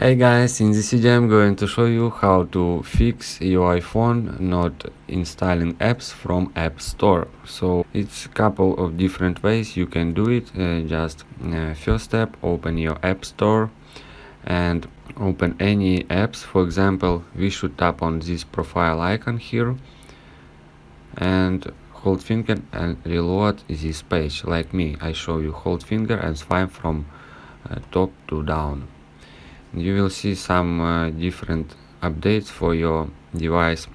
Hey guys, in this video I'm going to show you how to fix your iPhone not installing apps from App Store. So it's a couple of different ways you can do it. First step, open your App Store and open any apps. For example, we should tap on this profile icon here and hold finger and reload this page. Like me, I show you hold finger and swipe from top to down. You will see some different updates for your device,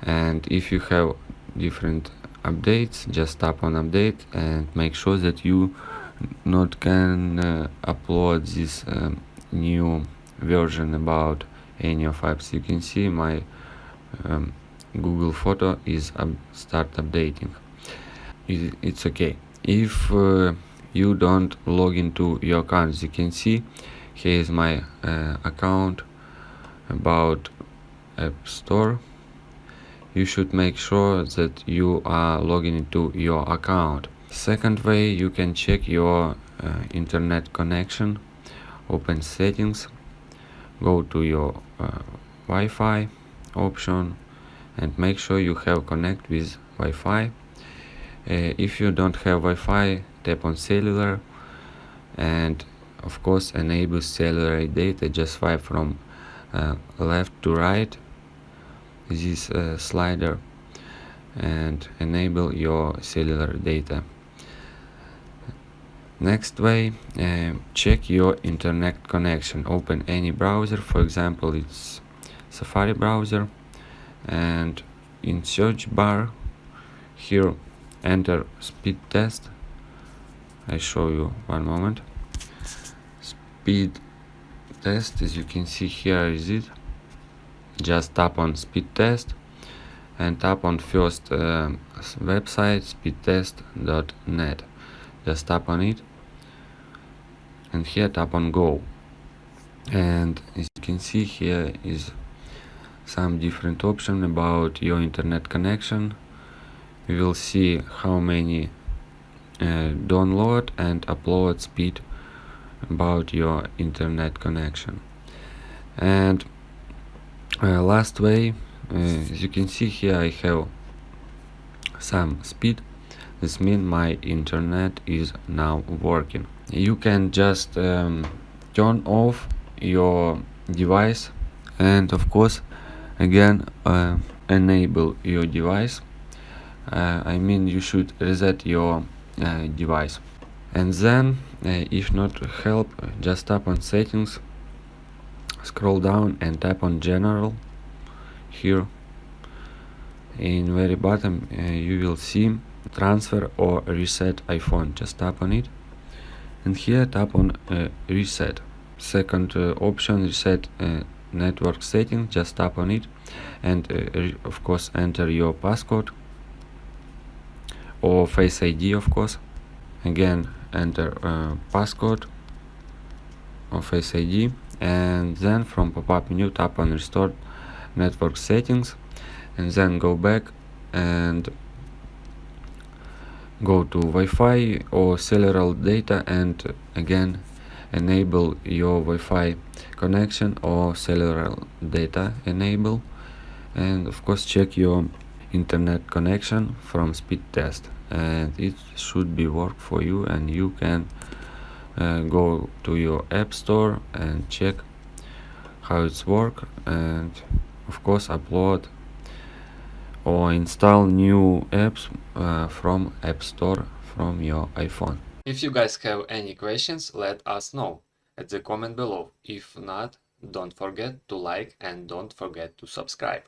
and if you have different updates, just tap on update and make sure that you not can upload this new version about any of apps. You can see my Google photo is start updating. It's okay if you don't log into your account. As you can see, here is my account about App Store. You should make sure that you are logging into your account. Second way, you can check your internet connection. Open settings, go to your Wi-Fi option and make sure you have connect with Wi-Fi. If you don't have Wi-Fi, tap on cellular and of course enable cellular data. Just swipe from left to right this slider and enable your cellular data. Next way, check your internet connection. Open any browser, for example it's Safari browser, and in search bar here enter speed test. I show you one moment. Speed test, as you can see here is it. Just tap on speed test and tap on first website speedtest.net. Just tap on it and here tap on go, and as you can see here is some different option about your internet connection. You will see how many download and upload speed about your internet connection. And last way, as you can see here I have some speed. This means my internet is now working. You can just turn off your device and of course again enable your device. I mean you should reset your device, and then if not help, just tap on settings, scroll down and tap on general. Here in very bottom you will see transfer or reset iPhone. Just tap on it and here tap on reset. Second option, reset network setting. Just tap on it and of course enter your passcode or Face ID. Of course again enter passcode or Face ID, and then from pop-up menu tap on restore network settings and then go back and go to Wi-Fi or cellular data and again enable your Wi-Fi connection or cellular data enable, and of course check your internet connection from speed test and it should be work for you, and you can go to your App Store and check how it's work and of course upload or install new apps from App Store from your iPhone. If you guys have any questions, let us know at the comment below. If not, don't forget to like and don't forget to subscribe.